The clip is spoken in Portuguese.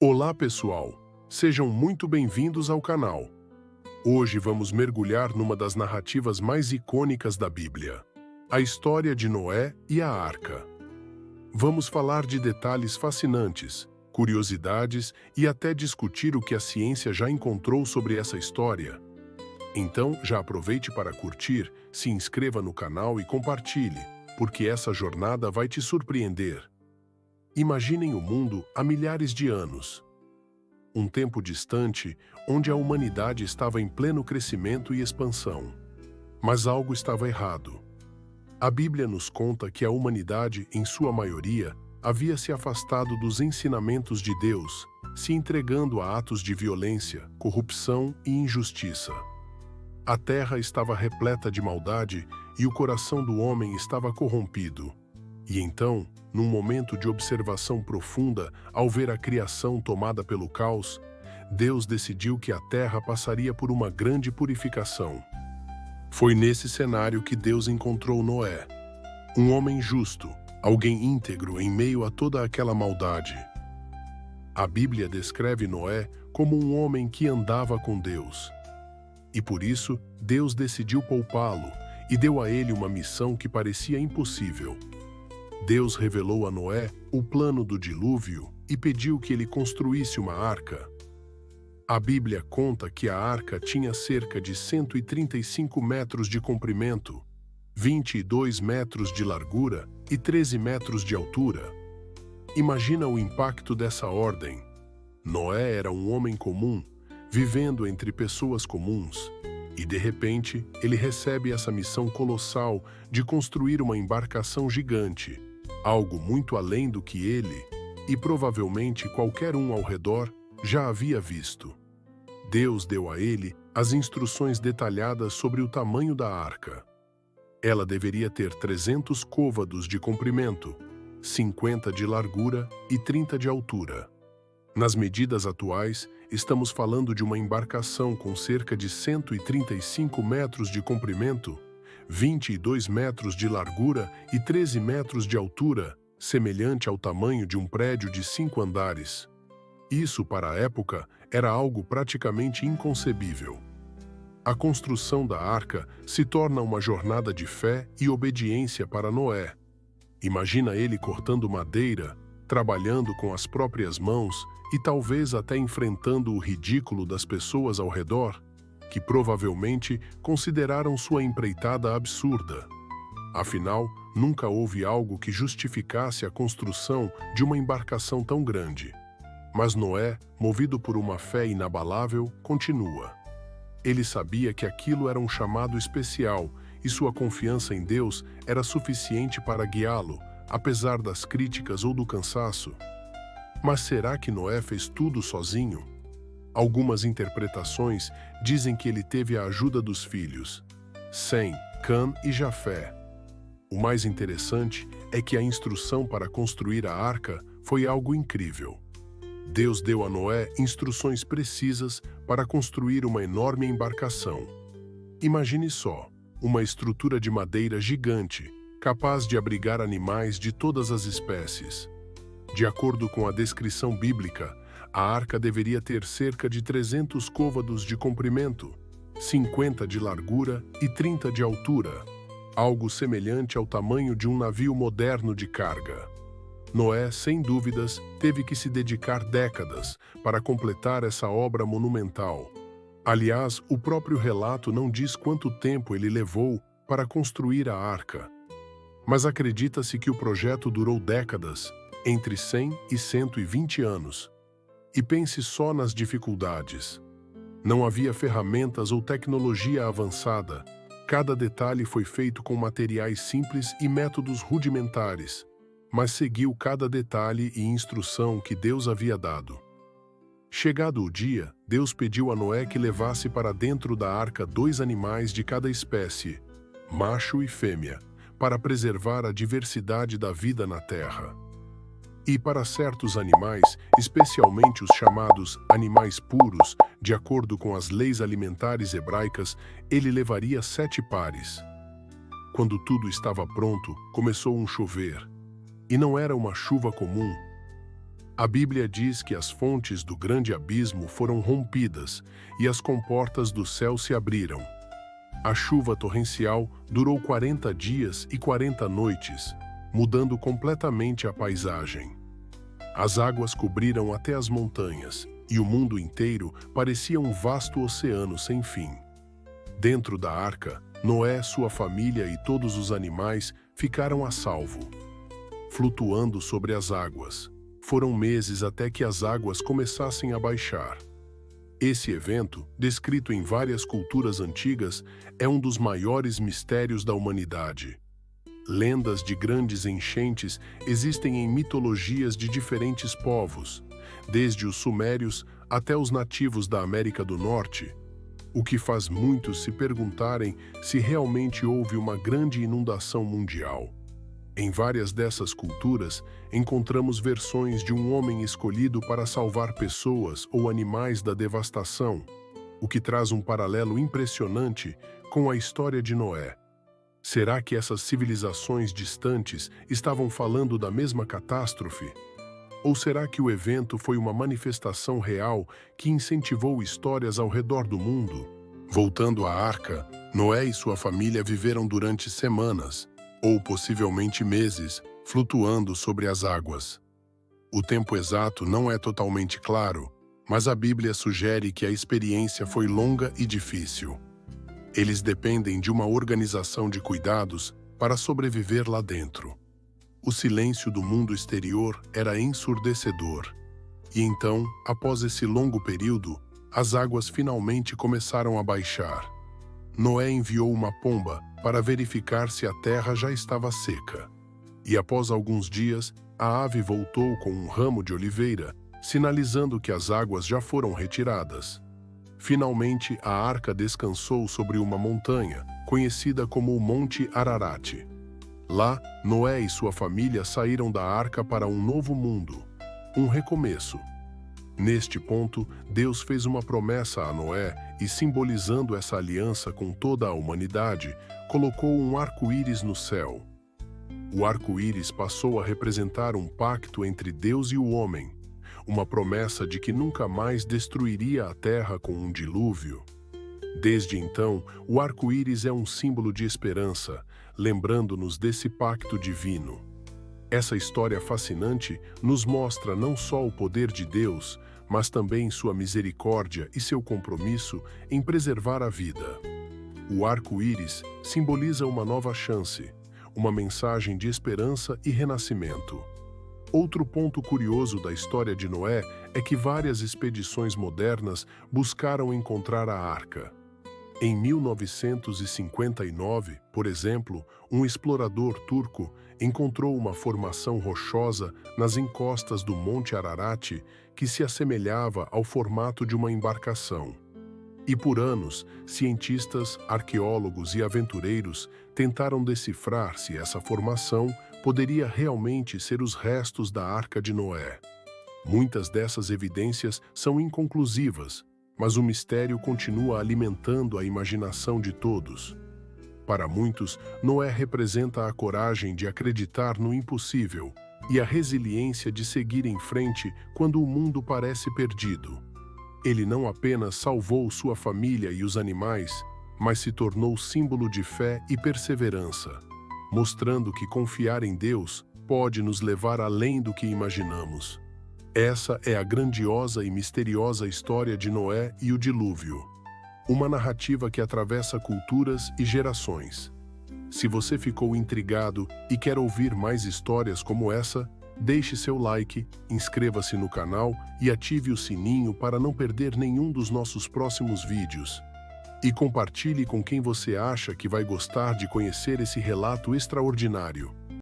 Olá, pessoal! Sejam muito bem-vindos ao canal. Hoje vamos mergulhar numa das narrativas mais icônicas da Bíblia, a história de Noé e a Arca. Vamos falar de detalhes fascinantes, curiosidades e até discutir o que a ciência já encontrou sobre essa história. Então, já aproveite para curtir, se inscreva no canal e compartilhe, porque essa jornada vai te surpreender. Imaginem o mundo há milhares de anos. Um tempo distante, onde a humanidade estava em pleno crescimento e expansão. Mas algo estava errado. A Bíblia nos conta que a humanidade, em sua maioria, havia se afastado dos ensinamentos de Deus, se entregando a atos de violência, corrupção e injustiça. A terra estava repleta de maldade e o coração do homem estava corrompido. E então, num momento de observação profunda, ao ver a criação tomada pelo caos, Deus decidiu que a terra passaria por uma grande purificação. Foi nesse cenário que Deus encontrou Noé, um homem justo, alguém íntegro em meio a toda aquela maldade. A Bíblia descreve Noé como um homem que andava com Deus. E por isso, Deus decidiu poupá-lo e deu a ele uma missão que parecia impossível. Deus revelou a Noé o plano do dilúvio e pediu que ele construísse uma arca. A Bíblia conta que a arca tinha cerca de 135 metros de comprimento, 22 metros de largura e 13 metros de altura. Imagina o impacto dessa ordem. Noé era um homem comum, vivendo entre pessoas comuns, e de repente ele recebe essa missão colossal de construir uma embarcação gigante, algo muito além do que ele, e provavelmente qualquer um ao redor, já havia visto. Deus deu a ele as instruções detalhadas sobre o tamanho da arca. Ela deveria ter 300 côvados de comprimento, 50 de largura e 30 de altura. Nas medidas atuais, estamos falando de uma embarcação com cerca de 135 metros de comprimento, 22 metros de largura e 13 metros de altura, semelhante ao tamanho de um prédio de 5 andares. Isso, para a época, era algo praticamente inconcebível. A construção da arca se torna uma jornada de fé e obediência para Noé. Imagina ele cortando madeira, trabalhando com as próprias mãos e talvez até enfrentando o ridículo das pessoas ao redor, que provavelmente consideraram sua empreitada absurda. Afinal, nunca houve algo que justificasse a construção de uma embarcação tão grande. Mas Noé, movido por uma fé inabalável, continua. Ele sabia que aquilo era um chamado especial e sua confiança em Deus era suficiente para guiá-lo, apesar das críticas ou do cansaço. Mas será que Noé fez tudo sozinho? Algumas interpretações dizem que ele teve a ajuda dos filhos, Sem, Cã e Jafé. O mais interessante é que a instrução para construir a arca foi algo incrível. Deus deu a Noé instruções precisas para construir uma enorme embarcação. Imagine só, uma estrutura de madeira gigante, capaz de abrigar animais de todas as espécies. De acordo com a descrição bíblica, a arca deveria ter cerca de 300 côvados de comprimento, 50 de largura e 30 de altura, algo semelhante ao tamanho de um navio moderno de carga. Noé, sem dúvidas, teve que se dedicar décadas para completar essa obra monumental. Aliás, o próprio relato não diz quanto tempo ele levou para construir a arca. Mas acredita-se que o projeto durou décadas, entre 100 e 120 anos. E pense só nas dificuldades. Não havia ferramentas ou tecnologia avançada. Cada detalhe foi feito com materiais simples e métodos rudimentares, mas seguiu cada detalhe e instrução que Deus havia dado. Chegado o dia, Deus pediu a Noé que levasse para dentro da arca 2 animais de cada espécie, macho e fêmea, para preservar a diversidade da vida na terra. E para certos animais, especialmente os chamados animais puros, de acordo com as leis alimentares hebraicas, ele levaria 7 pares. Quando tudo estava pronto, começou um chover. E não era uma chuva comum. A Bíblia diz que as fontes do grande abismo foram rompidas e as comportas do céu se abriram. A chuva torrencial durou 40 dias e 40 noites, mudando completamente a paisagem. As águas cobriram até as montanhas, e o mundo inteiro parecia um vasto oceano sem fim. Dentro da arca, Noé, sua família e todos os animais ficaram a salvo, flutuando sobre as águas. Foram meses até que as águas começassem a baixar. Esse evento, descrito em várias culturas antigas, é um dos maiores mistérios da humanidade. Lendas de grandes enchentes existem em mitologias de diferentes povos, desde os sumérios até os nativos da América do Norte, o que faz muitos se perguntarem se realmente houve uma grande inundação mundial. Em várias dessas culturas, encontramos versões de um homem escolhido para salvar pessoas ou animais da devastação, o que traz um paralelo impressionante com a história de Noé. Será que essas civilizações distantes estavam falando da mesma catástrofe? Ou será que o evento foi uma manifestação real que incentivou histórias ao redor do mundo? Voltando à arca, Noé e sua família viveram durante semanas, ou possivelmente meses, flutuando sobre as águas. O tempo exato não é totalmente claro, mas a Bíblia sugere que a experiência foi longa e difícil. Eles dependem de uma organização de cuidados para sobreviver lá dentro. O silêncio do mundo exterior era ensurdecedor. E então, após esse longo período, as águas finalmente começaram a baixar. Noé enviou uma pomba para verificar se a terra já estava seca. E após alguns dias, a ave voltou com um ramo de oliveira, sinalizando que as águas já foram retiradas. Finalmente, a arca descansou sobre uma montanha, conhecida como o Monte Ararat. Lá, Noé e sua família saíram da arca para um novo mundo, um recomeço. Neste ponto, Deus fez uma promessa a Noé e, simbolizando essa aliança com toda a humanidade, colocou um arco-íris no céu. O arco-íris passou a representar um pacto entre Deus e o homem, uma promessa de que nunca mais destruiria a terra com um dilúvio. Desde então, o arco-íris é um símbolo de esperança, lembrando-nos desse pacto divino. Essa história fascinante nos mostra não só o poder de Deus, mas também sua misericórdia e seu compromisso em preservar a vida. O arco-íris simboliza uma nova chance, uma mensagem de esperança e renascimento. Outro ponto curioso da história de Noé é que várias expedições modernas buscaram encontrar a arca. Em 1959, por exemplo, um explorador turco encontrou uma formação rochosa nas encostas do Monte Ararat que se assemelhava ao formato de uma embarcação. E por anos, cientistas, arqueólogos e aventureiros tentaram decifrar se essa formação poderia realmente ser os restos da Arca de Noé. Muitas dessas evidências são inconclusivas, mas o mistério continua alimentando a imaginação de todos. Para muitos, Noé representa a coragem de acreditar no impossível e a resiliência de seguir em frente quando o mundo parece perdido. Ele não apenas salvou sua família e os animais, mas se tornou símbolo de fé e perseverança, mostrando que confiar em Deus pode nos levar além do que imaginamos. Essa é a grandiosa e misteriosa história de Noé e o dilúvio, uma narrativa que atravessa culturas e gerações. Se você ficou intrigado e quer ouvir mais histórias como essa, deixe seu like, inscreva-se no canal e ative o sininho para não perder nenhum dos nossos próximos vídeos. E compartilhe com quem você acha que vai gostar de conhecer esse relato extraordinário.